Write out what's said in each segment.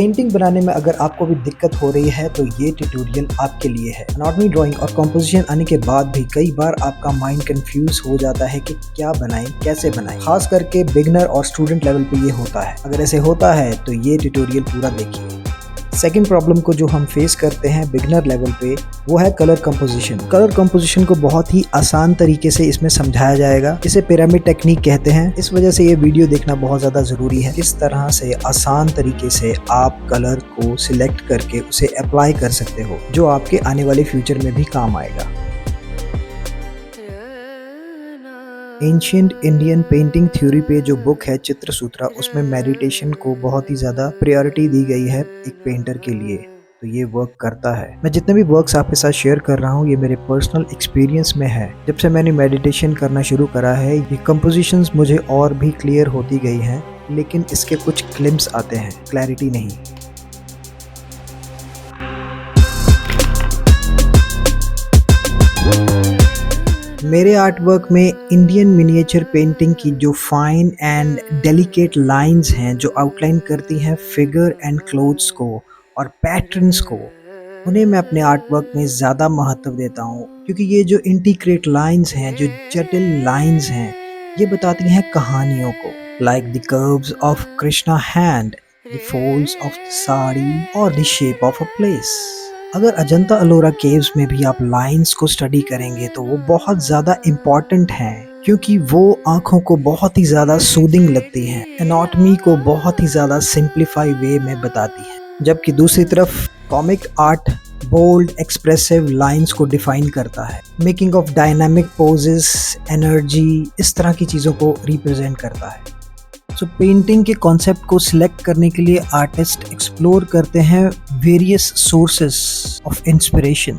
Painting बनाने में अगर आपको भी दिक्कत हो रही है तो ये ट्यूटोरियल आपके लिए है। एनाटॉमी ड्राइंग और कंपोजिशन आने के बाद भी कई बार आपका माइंड कंफ्यूज हो जाता है कि क्या बनाएं, कैसे बनाएं। खास करके बिगनर और स्टूडेंट लेवल पे ये होता है। अगर ऐसे होता है तो ये ट्यूटोरियल पूरा देखिए। सेकंड प्रॉब्लम को जो हम फेस करते हैं बिगनर लेवल पे वो है कलर कंपोजिशन। कलर कंपोजिशन को बहुत ही आसान तरीके से इसमें समझाया जाएगा। इसे पिरामिड टेक्निक कहते हैं। इस वजह से ये वीडियो देखना बहुत ज़्यादा ज़रूरी है। किस तरह से आसान तरीके से आप कलर को सिलेक्ट करके उसे अप्लाई कर सकते हो जो आपके आने वाले फ्यूचर में भी काम आएगा। एंशिएंट इंडियन पेंटिंग थ्योरी पे जो बुक है चित्र सूत्रा, उसमें मेडिटेशन को बहुत ही ज़्यादा प्रायोरिटी दी गई है एक पेंटर के लिए। तो ये वर्क करता है। मैं जितने भी वर्क्स आपके साथ शेयर कर रहा हूँ ये मेरे पर्सनल एक्सपीरियंस में है। जब से मैंने मेडिटेशन करना शुरू करा है ये कंपोजिशंस मुझे और भी क्लियर होती गई हैं, लेकिन इसके कुछ ग्लिम्स आते हैं, क्लैरिटी नहीं। मेरे आर्ट वर्क में इंडियन मिनिएचर पेंटिंग की जो फाइन एंड डेलिकेट लाइंस हैं जो आउटलाइन करती हैं फिगर एंड क्लोथ्स को और पैटर्न्स को, उन्हें मैं अपने आर्ट वर्क में ज़्यादा महत्व देता हूँ, क्योंकि ये जो इंटीग्रेट लाइंस हैं, जो जटिल लाइंस हैं, ये बताती हैं कहानियों को। Like the curves of Krishna hand, the folds of the sari और the shape of a place. अगर अजंता अलोरा केव्स में भी आप लाइंस को स्टडी करेंगे तो वो बहुत ज़्यादा इम्पॉर्टेंट हैं, क्योंकि वो आँखों को बहुत ही ज़्यादा सूदिंग लगती हैं, एनाटॉमी को बहुत ही ज़्यादा सिंप्लीफाई वे में बताती हैं। जबकि दूसरी तरफ comic art bold expressive lines को डिफाइन करता है, making of dynamic poses, energy, इस तरह की चीज़ों को रिप्रेजेंट करता है। सो पेंटिंग के कॉन्सेप्ट को सिलेक्ट करने के लिए आर्टिस्ट एक्सप्लोर करते हैं various sources of inspiration,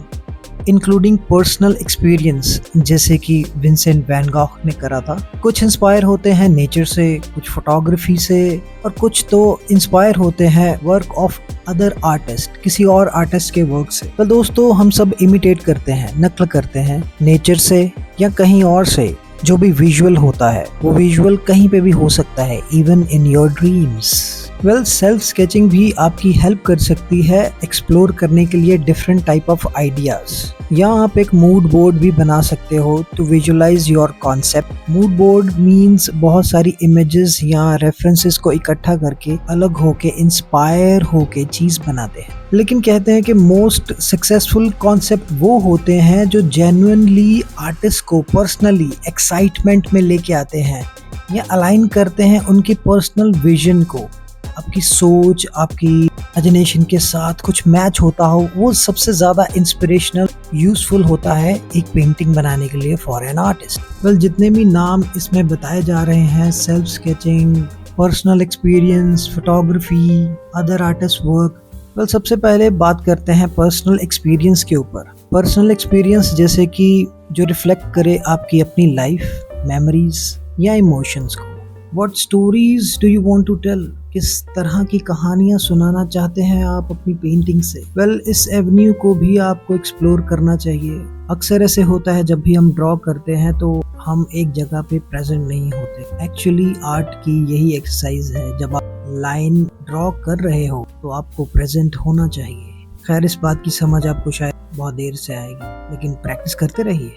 including personal experience, जैसे कि विंसेंट वैन गॉग ने करा था। कुछ इंस्पायर होते हैं नेचर से, कुछ फोटोग्राफी से, और कुछ तो इंस्पायर होते हैं वर्क ऑफ अदर आर्टिस्ट, किसी और आर्टिस्ट के वर्क से। तो दोस्तों हम सब इमिटेट करते हैं, नकल करते हैं नेचर से या कहीं और से। जो भी विजुअल होता है वो विजुअल कहीं पे भी हो सकता है, even in your dreams. Well, self sketching भी आपकी हेल्प कर सकती है एक्सप्लोर करने के लिए डिफरेंट टाइप ऑफ आइडियाज। या आप एक मूड बोर्ड भी बना सकते हो to visualise your concept. Mood board means बहुत सारी इमेजेस या रेफरेंसेस को इकट्ठा करके अलग होके इंस्पायर होके चीज बनाते हैं। लेकिन कहते हैं कि मोस्ट सक्सेसफुल कॉन्सेप्ट वो होते हैं जो जेन्युइनली आर्टिस्ट को पर्सनली एक्साइटमेंट में लेके आते हैं या अलाइन करते हैं उनकी पर्सनल विजन को। आपकी सोच, आपकी इमेजिनेशन के साथ कुछ मैच होता हो, वो सबसे ज़्यादा इंस्पिरेशनल, यूजफुल होता है एक पेंटिंग बनाने के लिए फॉर एन आर्टिस्ट। वेल, जितने भी नाम इसमें बताए जा रहे हैं, self sketching, personal experience, photography, other artist work, well सबसे पहले बात करते हैं पर्सनल एक्सपीरियंस के ऊपर। पर्सनल एक्सपीरियंस जैसे कि जो रिफ्लेक्ट करे आपकी अपनी लाइफ, मेमोरीज या इमोशंस को। What stories do you want to tell? किस तरह की कहानियाँ सुनाना चाहते हैं आप अपनी पेंटिंग से? वेल, इस एवेन्यू को भी आपको एक्सप्लोर करना चाहिए। अक्सर ऐसे होता है जब भी हम ड्रॉ करते हैं तो हम एक जगह पे प्रेजेंट नहीं होते। एक्चुअली आर्ट की यही एक्सरसाइज है, जब आप लाइन ड्रॉ कर रहे हो तो आपको प्रेजेंट होना चाहिए। खैर, इस बात की समझ आपको शायद बहुत देर से आएगी, लेकिन प्रैक्टिस करते रहिए।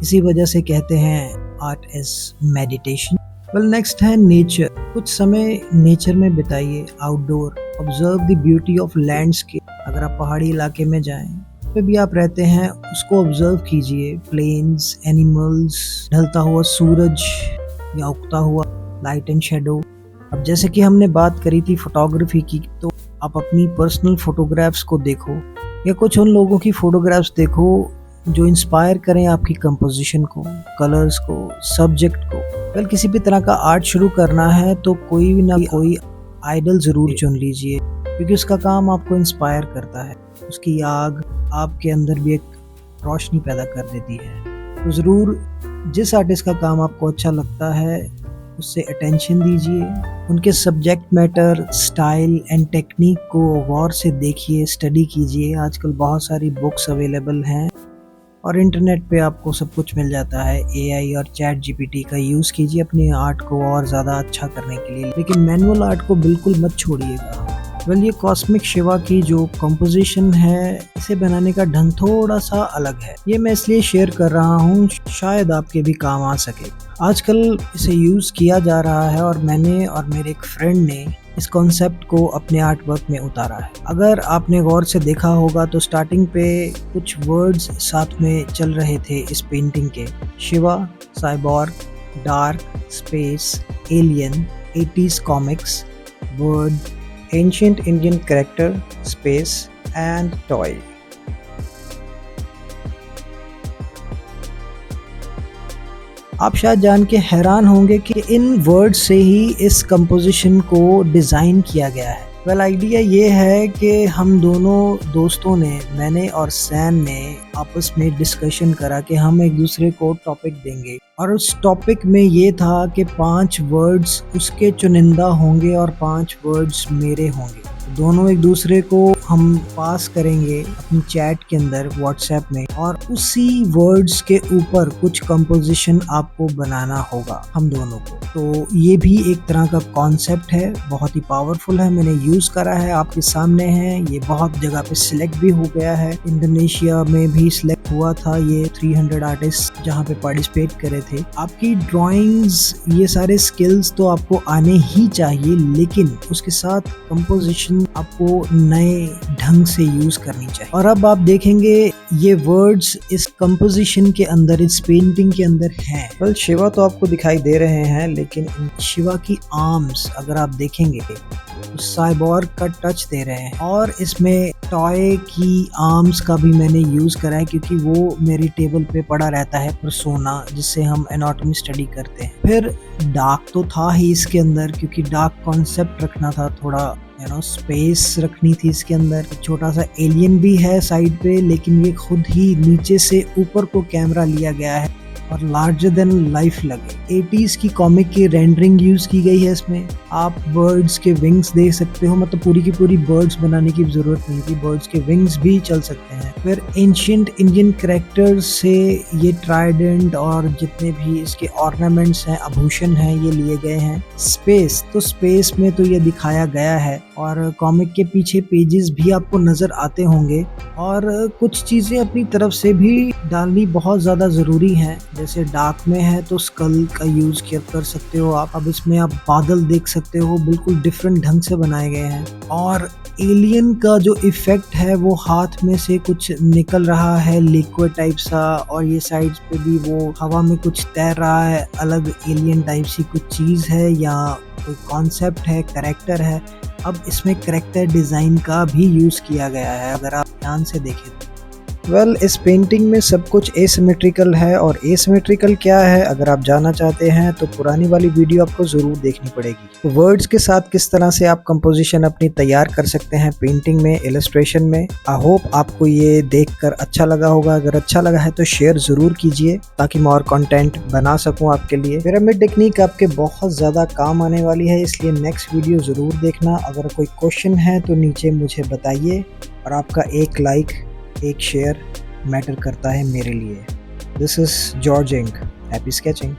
इसी वजह से कहते हैं art is meditation. Well, next है नेचर। कुछ समय नेचर में बिताइए, outdoor. Observe the beauty of landscape. अगर आप पहाड़ी इलाके में जाएं, पे भी आप रहते हैं, उसको ऑब्जर्व कीजिए। प्लेन्स, एनिमल्स, ढलता हुआ सूरज या उगता हुआ, लाइट एंड शेडो। अब जैसे कि हमने बात करी थी फोटोग्राफी की, तो आप अपनी पर्सनल फोटोग्राफ्स को देखो या कुछ उन लोगों की फोटोग्राफ्स देखो जो इंस्पायर करें आपकी कंपोजिशन को, कलर्स को, सब्जेक्ट को। वेल, किसी भी तरह का आर्ट शुरू करना है तो कोई ना कोई आइडल ज़रूर चुन लीजिए, क्योंकि उसका काम आपको इंस्पायर करता है। उसकी आग आपके अंदर भी एक रोशनी पैदा कर देती है। तो ज़रूर जिस आर्टिस्ट का काम आपको अच्छा लगता है उससे अटेंशन दीजिए, उनके subject matter, style and technique को गौर से देखिए, स्टडी कीजिए। आजकल बहुत सारी बुक्स अवेलेबल हैं और इंटरनेट पे आपको सब कुछ मिल जाता है। एआई और चैट जीपीटी का यूज़ कीजिए अपने आर्ट को और ज़्यादा अच्छा करने के लिए, लेकिन मैनुअल आर्ट को बिल्कुल मत छोड़िएगा। वेल ये कॉस्मिक शिवा की जो कंपोजिशन है, इसे बनाने का ढंग थोड़ा सा अलग है। ये मैं इसलिए शेयर कर रहा हूँ, शायद आपके भी काम आ सके। आजकल इसे यूज़ किया जा रहा है और मैंने और मेरे एक फ्रेंड ने इस कॉन्सेप्ट को अपने आर्ट वर्क में उतारा है। अगर आपने गौर से देखा होगा तो स्टार्टिंग पे कुछ वर्ड्स साथ में चल रहे थे इस पेंटिंग के, Shiva, cyborg, dark, space, alien, 80s comics, word, ancient Indian character, space and toy. आप शायद जान के हैरान होंगे कि इन वर्ड्स से ही इस कंपोजिशन को डिज़ाइन किया गया है। वेल आइडिया ये है कि हम दोनों दोस्तों ने, मैंने और सैन ने आपस में डिस्कशन करा कि हम एक दूसरे को टॉपिक देंगे, और उस टॉपिक में ये था कि 5 वर्ड्स उसके चुनिंदा होंगे और 5 वर्ड्स मेरे होंगे। दोनों एक दूसरे को हम पास करेंगे अपनी चैट के अंदर व्हाट्सएप में, और उसी वर्ड्स के ऊपर कुछ कंपोजिशन आपको बनाना होगा हम दोनों को। तो ये भी एक तरह का कॉन्सेप्ट है, बहुत ही पावरफुल है, मैंने यूज़ करा है, आपके सामने है। ये बहुत जगह पे सिलेक्ट भी हो गया है, इंडोनेशिया में भी सिलेक्ट हुआ था ये 300 आर्टिस्ट जहाँ पे पार्टिसिपेट करे थे। आपकी ड्राइंग्स, ये सारे स्किल्स तो आपको आने ही चाहिए, लेकिन उसके साथ कंपोजिशन आपको नए ढंग से यूज करनी चाहिए। और अब आप देखेंगे ये वर्ड्स इस कंपोजिशन के अंदर, इस पेंटिंग के अंदर हैं। वेल शिवा तो आपको दिखाई दे रहे हैं, लेकिन शिवा की आर्म्स अगर आप देखेंगे तो साइबॉर्ग का टच दे रहे हैं। और इसमें टॉय की आर्म्स का भी मैंने यूज करा है, क्योंकि वो मेरी टेबल पे पड़ा रहता है पर्सोना, जिससे हम एनाटॉमी स्टडी करते हैं। फिर डार्क तो था ही इसके अंदर, क्योंकि डार्क कॉन्सेप्ट रखना था, थोड़ा स्पेस रखनी थी इसके अंदर। छोटा सा एलियन भी है साइड पे, लेकिन ये खुद ही नीचे से ऊपर को कैमरा लिया गया है और लार्जर देन लाइफ लगे। 80s की कॉमिक की रेंडरिंग यूज की गई है इसमें। आप बर्ड्स के विंग्स देख सकते हो, मतलब पूरी की पूरी बर्ड्स बनाने की जरूरत नहीं थी, बर्ड्स के विंग्स भी चल सकते हैं। फिर एंशिएंट इंडियन कैरेक्टर्स से ये ट्राइडेंट और जितने भी इसके ऑर्नामेंट्स हैं, आभूषण हैं, ये लिए गए हैं। स्पेस, तो स्पेस में तो ये दिखाया गया है, और कॉमिक के पीछे पेजेस भी आपको नजर आते होंगे। और कुछ चीजें अपनी तरफ से भी डालनी बहुत ज्यादा जरूरी हैं, जैसे डार्क में है तो स्कल का यूज कर सकते हो आप। अब इसमें आप बादल देख सकते हो, बिल्कुल डिफरेंट ढंग से बनाए गए हैं। और एलियन का जो इफेक्ट है वो हाथ में से कुछ निकल रहा है लिक्विड टाइप सा, और ये साइड्स पे भी वो हवा में कुछ तैर रहा है, अलग एलियन टाइप सी कुछ चीज है या कोई कॉन्सेप्ट है, कैरेक्टर है। अब इसमें कैरेक्टर डिजाइन का भी यूज किया गया है, अगर आप ध्यान से देखें। वेल इस पेंटिंग में सब कुछ एसिमेट्रिकल है, और एसिमेट्रिकल क्या है अगर आप जानना चाहते हैं तो पुरानी वाली वीडियो आपको ज़रूर देखनी पड़ेगी। वर्ड्स के साथ किस तरह से आप कंपोजिशन अपनी तैयार कर सकते हैं पेंटिंग में, इलस्ट्रेशन में। आई होप आपको ये देखकर अच्छा लगा होगा। अगर अच्छा लगा है तो शेयर ज़रूर कीजिए, ताकि मैं और कंटेंट बना सकूँ आपके लिए। पिरामिड टेक्निक आपके बहुत ज़्यादा काम आने वाली है, इसलिए नेक्स्ट वीडियो ज़रूर देखना। अगर कोई क्वेश्चन है तो नीचे मुझे बताइए, और आपका एक लाइक, एक शेयर मैटर करता है मेरे लिए। This is George ink, happy sketching.